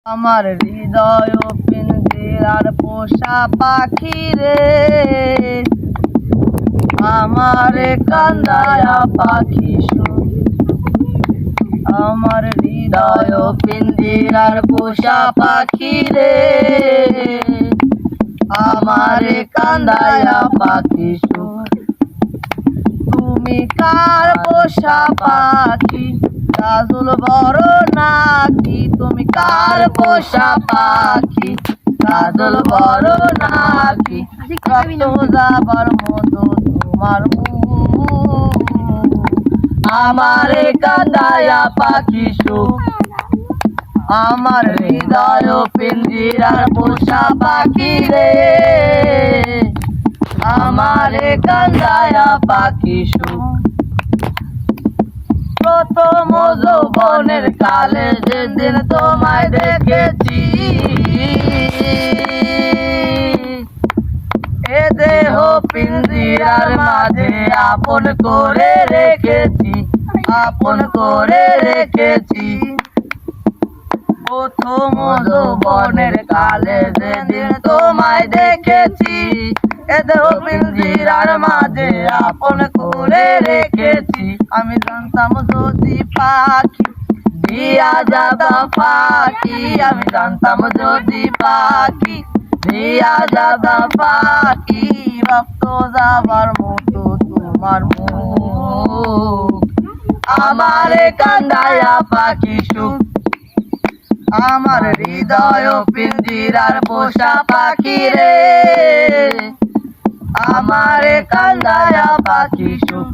আমার হৃদয় পিঞ্জিরার পোষা পাখি রে, আমার কান্দায়া পাখি সুখ। আমার হৃদয় পিঞ্জিরার পোষা পাখি রে, আমার কান্দায়া পাখি সুখ। তুমি কার পোষা পাখি, কাজল বড় নাকি? তুমি কার পোষা পাখি, কাজল বড় নাকি? রক্ত যাবার মতো তোমার মুখ, আমারে কান্দায়া পাখি সুখ। আমার হৃদয় পিঞ্জিরার পোষা পাখি রে, আমারে কান্দায়া পাখি সুখ। প্রথম যৌবনের কালে যেদিন তোমায় দেখেছি, এ দেহ পিঞ্জিরার মাঝে আপন করে রেখেছি, আপন করে রেখেছি। প্রথম যৌবনের কালে যেদিন তোমায় দেখেছি, এ দেহ পিঞ্জিরার মাঝে আপন করে রেখেছি। আমি জানতাম যদি পাখি দিয়া যাবা পাখি, আমি জানতাম যদি পাখি দিয়া যাবা পাখি, রক্ত যাবার মতো তোমার মুখ, আমারে কান্দায়া পাখি সুখ। আমার হৃদয় পিঞ্জিরার পোষা পাখি রে, আমারে কান্দায়া পাখি সুখ।